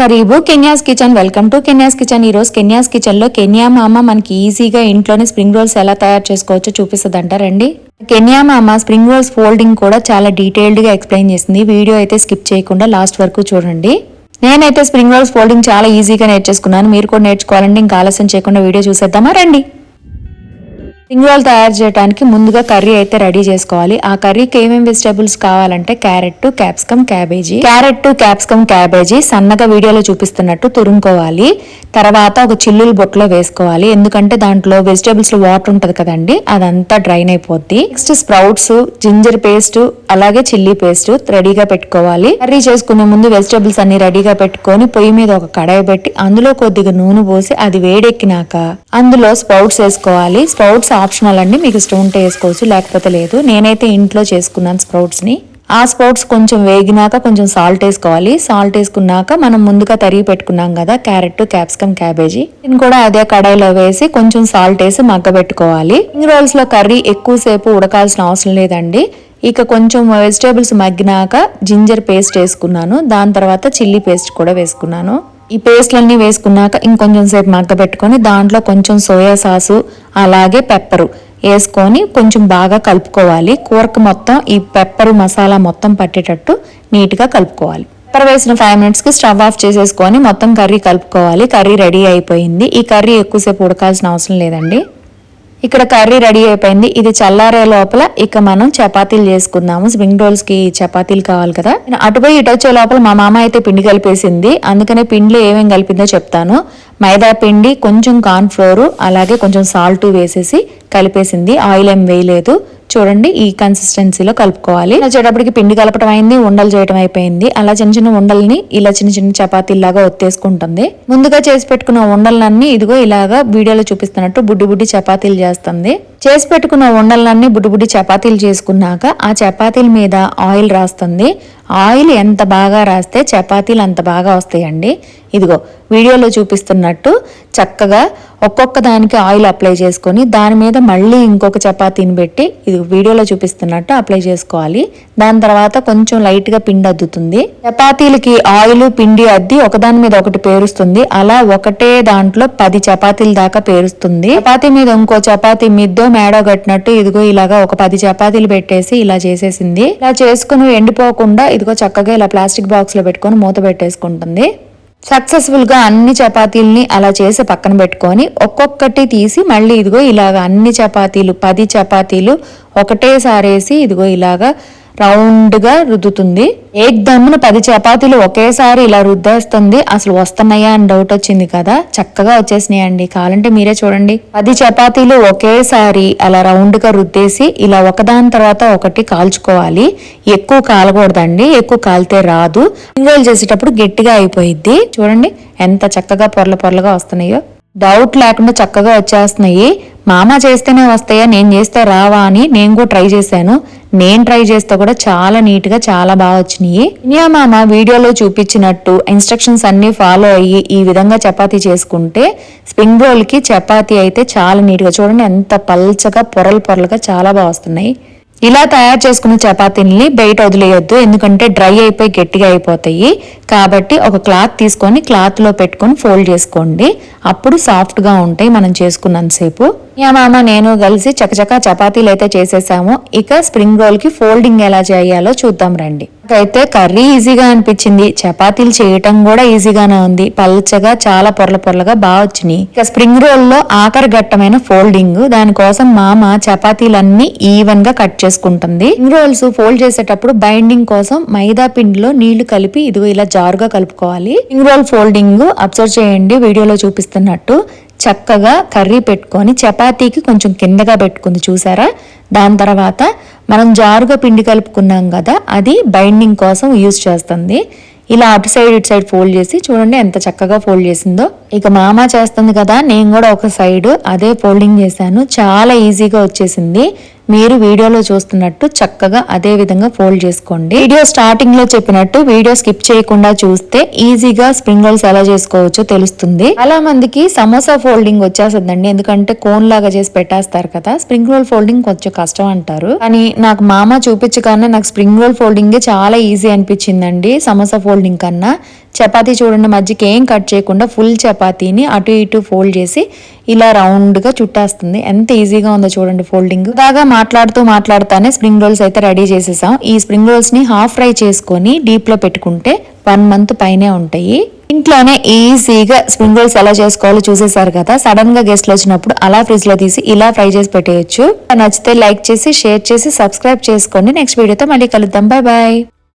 కరీబు Kenya's kitchen. Welcome to Kenya's kitchen. ఈ రోజు కెన్యాస్ kitchen లో కెన్యా మామ మనకి ఈజీగా ఇంట్లోనే స్ప్రింగ్ రోల్స్ ఎలా తయారు చేసుకోవచ్చో చూపిస్తుంది రండి. కెన్యా మామ స్ప్రింగ్ రోల్స్ ఫోల్డింగ్ కూడా చాలా డీటెయిల్డ్ గా ఎక్స్ప్లెయిన్ చేసింది. వీడియో అయితే స్కిప్ చేయకుండా లాస్ట్ వరకు చూడండి. నేనైతే స్ప్రింగ్ రోల్స్ ఫోల్డింగ్ చాలా ఈజీగా నేర్చేసుకున్నాను. మీరు కూడా నేర్చుకోవాలండి. ఇంకా ఆలస్యం చేయకుండా వీడియో చూసేద్దామా రండి. స్ప్రింగ్ రోల్ తయారు చేయడానికి ముందుగా కర్రీ అయితే రెడీ చేసుకోవాలి. ఆ కర్రీకి ఏమేమి వెజిటేబుల్స్ కావాలంటే క్యారెట్, క్యాప్సికమ్, క్యాబేజీ సన్నగా వీడియోలో చూపిస్తున్నట్టు తురుముకోవాలి. తర్వాత ఒక చిల్లులు బొట్టులో వేసుకోవాలి. ఎందుకంటే దాంట్లో వెజిటేబుల్స్ లో వాటర్ ఉంటది కదండి, అదంతా డ్రైన్ అయిపోద్ది. నెక్స్ట్ స్ప్రౌట్స్, జింజర్ పేస్ట్, అలాగే చిల్లీ పేస్ట్ రెడీగా పెట్టుకోవాలి. కర్రీ చేసుకునే ముందు వెజిటేబుల్స్ అన్ని రెడీగా పెట్టుకొని పొయ్యి మీద ఒక కడాయి పెట్టి అందులో కొద్దిగా నూనె పోసి అది వేడెక్కినాక అందులో స్ప్రౌట్స్ వేసుకోవాలి. స్ప్రౌట్స్ ఆప్షనల్ అండి, మీకు ఇష్టం ఉంటే వేసుకోవచ్చు, లేకపోతే లేదు. నేనైతే ఇంట్లో చేసుకున్నాను స్ప్రౌట్స్ ని. ఆ స్ప్రౌట్స్ కొంచెం వేగినాక కొంచెం సాల్ట్ వేసుకోవాలి. సాల్ట్ వేసుకున్నాక మనం ముందుగా తరిగి పెట్టుకున్నాం కదా క్యారెట్, క్యాప్సికమ్, క్యాబేజీ, దీన్ని కూడా అదే కడాయిలో వేసి కొంచెం సాల్ట్ వేసి మగ్గబెట్టుకోవాలి. స్ప్రింగ్ రోల్స్ లో కర్రీ ఎక్కువసేపు ఉడకాల్సిన అవసరం లేదండి. ఇక కొంచెం వెజిటేబుల్స్ మగ్గినాక జింజర్ పేస్ట్ వేసుకున్నాను. దాని తర్వాత చిల్లీ పేస్ట్ కూడా వేసుకున్నాను. ఈ పేస్ట్లన్నీ వేసుకున్నాక ఇంకొంచెం సేపు మగ్గబెట్టుకొని దాంట్లో కొంచెం సోయా సాసు అలాగే పెప్పరు వేసుకొని కొంచెం బాగా కలుపుకోవాలి. కూరకు మొత్తం ఈ పెప్పరు మసాలా మొత్తం పట్టేటట్టు నీట్గా కలుపుకోవాలి. పెప్పర్ వేసిన 5 minutes కి స్టవ్ ఆఫ్ చేసేసుకొని మొత్తం కర్రీ కలుపుకోవాలి. కర్రీ రెడీ అయిపోయింది. ఈ కర్రీ ఎక్కువసేపు ఉడకాల్సిన అవసరం లేదండి. ఇక్కడ కర్రీ రెడీ అయిపోయింది. ఇది చల్లారే లోపల ఇక మనం చపాతీలు చేసుకుందాము. స్ప్రింగ్ రోల్స్ కి చపాతీలు కావాలి కదా. అటుపోయి ఇటు వచ్చే లోపల మా మామ అయితే పిండి కలిపేసింది. అందుకనే పిండిలో ఏమేమి కలిపిందో చెప్తాను. మైదా పిండి, కొంచెం కార్న్ ఫ్లోర్, అలాగే కొంచెం సాల్ట్ వేసేసి కలిపేసింది. ఆయిల్ ఏం వేయలేదు. చూడండి, ఈ కన్సిస్టెన్సీలో కలుపుకోవాలి. వచ్చేటప్పటికి పిండి కలపటం అయింది, ఉండలు చేయటం అయిపోయింది. అలా చిన్న చిన్న ఉండల్ని ఇలా చిన్న చిన్న చపాతీలాగా ఒత్తేసుకుంటుంది. ముందుగా చేసి పెట్టుకున్న ఉండలన్నీ ఇదిగో ఇలాగా వీడియోలో చూపిస్తున్నట్టు బుడ్డి బుడ్డి చపాతీలు చేస్తుంది. చేసి పెట్టుకున్న ఉండలన్నీ బుడ్డి బుడ్డి చపాతీలు చేసుకున్నాక ఆ చపాతీల మీద ఆయిల్ రాస్తుంది. ఆయిల్ ఎంత బాగా రాస్తే చపాతీలు అంత బాగా వస్తాయండి. ఇదిగో వీడియోలో చూపిస్తున్నట్టు చక్కగా ఒక్కొక్క దానికి ఆయిల్ అప్లై చేసుకొని దాని మీద మళ్ళీ ఇంకొక చపాతీని పెట్టి ఇది వీడియోలో చూపిస్తున్నట్టు అప్లై చేసుకోవాలి. దాని తర్వాత కొంచెం లైట్ గా పిండి అద్దుతుంది. చపాతీలకి ఆయిల్ పిండి అద్ది ఒకదాని మీద ఒకటి పేరుస్తుంది. అలా ఒకటే దాంట్లో 10 చపాతీల దాకా పేరుస్తుంది. చపాతీ మీద ఇంకో చపాతీ మిద్దో మేడో కట్టినట్టు ఇదిగో ఇలాగా ఒక 10 చపాతీలు పెట్టేసి ఇలా చేసేసింది. ఇలా చేసుకుని ఎండిపోకుండా ఇదిగో చక్కగా ఇలా ప్లాస్టిక్ బాక్స్ లో పెట్టుకొని మూత పెట్టేసుకుంటుంది. సక్సెస్ఫుల్ గా అన్ని చపాతీల్ని అలా చేసి పక్కన పెట్టుకొని ఒక్కొక్కటి తీసి మళ్ళీ ఇదిగో ఇలాగ అన్ని చపాతీలు 10 చపాతీలు ఒకటేసారి వేసి ఇదిగో ఇలాగా రౌండ్ గా రుద్దుతుంది. ఏకదమ్మున 10 చపాతీలు ఒకేసారి ఇలా రుద్దేస్తుంది. అసలు వస్తున్నాయా అని డౌట్ వచ్చింది కదా, చక్కగా వచ్చేసినాయండి. కావాలంటే మీరే చూడండి. 10 చపాతీలు ఒకేసారి అలా రౌండ్ గా రుద్దేసి ఇలా ఒకదాని తర్వాత ఒకటి కాల్చుకోవాలి. ఎక్కువ కాలకూడదండి, ఎక్కువ కాలితే రాదు. ఇంగోలు చేసేటప్పుడు గట్టిగా అయిపోయిద్ది. చూడండి ఎంత చక్కగా పొరల పొరలుగా వస్తున్నాయో. డౌట్ లేకుండా చక్కగా వచ్చేస్తున్నాయి. మామ చేస్తేనే వస్తాయా, నేను చేస్తే రావా అని నేను కూడా ట్రై చేశాను. నేను ట్రై చేస్తే కూడా చాలా నీట్ గా చాలా బాగా వచ్చినాయి. ఇనియా మామ వీడియోలో చూపించినట్టు ఇన్స్ట్రక్షన్స్ అన్ని ఫాలో అయ్యి ఈ విధంగా చపాతీ చేసుకుంటే స్ప్రింగ్ రోల్ కి చపాతీ అయితే చాలా నీట్ గా చూడండి ఎంత పల్చగా పొరలు పొరలుగా చాలా బాగా వస్తున్నాయి. ఇలా తయారు చేసుకున్న చపాతీల్ని బయట వదిలేయొద్దు, ఎందుకంటే డ్రై అయిపోయి గట్టిగా అయిపోతాయి. కాబట్టి ఒక క్లాత్ తీసుకొని క్లాత్ లో పెట్టుకొని ఫోల్డ్ చేసుకోండి. అప్పుడు సాఫ్ట్ గా ఉంటాయి మనం చేసుకున్నంతసేపు. మామ నేను కలిసి చకచకా చపాతీలు అయితే చేసేసాము. ఇక స్ప్రింగ్ రోల్ కి ఫోల్డింగ్ ఎలా చేయాలో చూద్దాం రండి. అయితే కర్రీ ఈజీగా అనిపించింది, చపాతీలు చేయటం కూడా ఈజీగానే ఉంది. పల్చగా చాలా పొరల పొరలుగా బాగా వచ్చినాయి. ఇక స్ప్రింగ్ రోల్ లో ఆఖరి ఘట్టమైన ఫోల్డింగ్, దానికోసం మామ చపాతీలన్నీ ఈవెన్ గా కట్ చేసుకుంటుంది. స్ప్రింగ్ రోల్స్ ఫోల్డ్ చేసేటప్పుడు బైండింగ్ కోసం మైదా పిండిలో నీళ్లు కలిపి ఇదిగో ఇలా జారుగా కలుపుకోవాలి. స్ప్రింగ్ రోల్ ఫోల్డింగ్ అబ్జర్వ్ చేయండి వీడియోలో చూపిస్తున్నట్టు. చక్కగా కర్రీ పెట్టుకొని చపాతీకి కొంచెం కిందగా పెట్టుకుంది చూసారా. దాని తర్వాత మనం జారుగా పిండి కలుపుకున్నాం కదా, అది బైండింగ్ కోసం యూజ్ చేస్తుంది. ఇలా అటు సైడ్ ఇటు సైడ్ ఫోల్డ్ చేసి చూడండి ఎంత చక్కగా ఫోల్డ్ చేసిందో. ఇక మామ చేస్తుంది కదా, నేను కూడా ఒక సైడ్ అదే ఫోల్డింగ్ చేశాను. చాలా ఈజీగా వచ్చేసింది. మీరు వీడియోలో చూస్తున్నట్టు చక్కగా అదే విధంగా ఫోల్డ్ చేసుకోండి. వీడియో స్టార్టింగ్ లో చెప్పినట్టు వీడియో స్కిప్ చేయకుండా చూస్తే ఈజీగా స్ప్రింగ్ రోల్స్ ఎలా చేసుకోవచ్చో తెలుస్తుంది. చాలా మందికి సమోసా ఫోల్డింగ్ వచ్చేస్తుందండి, ఎందుకంటే కోన్ లాగా చేసి పెట్టేస్తారు కదా. స్ప్రింగ్ రోల్ ఫోల్డింగ్ కొంచెం కష్టం అంటారు, కానీ నాకు మామ చూపించగానే నాకు స్ప్రింగ్ రోల్ ఫోల్డింగ్ చాలా ఈజీ అనిపించిందండి. సమోసా ఫోల్డింగ్ ఫోల్డింగ్ కన్నా. చపాతీ చూడండి, మధ్యకి ఏం కట్ చేయకుండా ఫుల్ చపాతీని అటు ఇటు ఫోల్డ్ చేసి ఇలా రౌండ్గా చుట్టేస్తుంది. ఎంత ఈజీగా ఉందో చూడండి ఫోల్డింగ్. బాగా మాట్లాడుతానే స్ప్రింగ్ రోల్స్ అయితే రెడీ చేసేసాం. ఈ స్ప్రింగ్ రోల్స్ని హాఫ్ ఫ్రై చేసుకొని డీప్లో పెట్టుకుంటే 1 month పైనే ఉంటాయి. ఇంట్లోనే ఈజీగా స్ప్రింగ్ రోల్స్ ఎలా చేసుకోవాలో చూసేసారు కదా. సడన్ గా గెస్ట్లు వచ్చినప్పుడు అలా ఫ్రిడ్జ్ లో తీసి ఇలా ఫ్రై చేసి పెట్టేయచ్చు. నచ్చితే లైక్ చేసి, షేర్ చేసి, సబ్స్క్రైబ్ చేసుకోండి. నెక్స్ట్ వీడియోతో మళ్ళీ కలుద్దాం. Bye bye.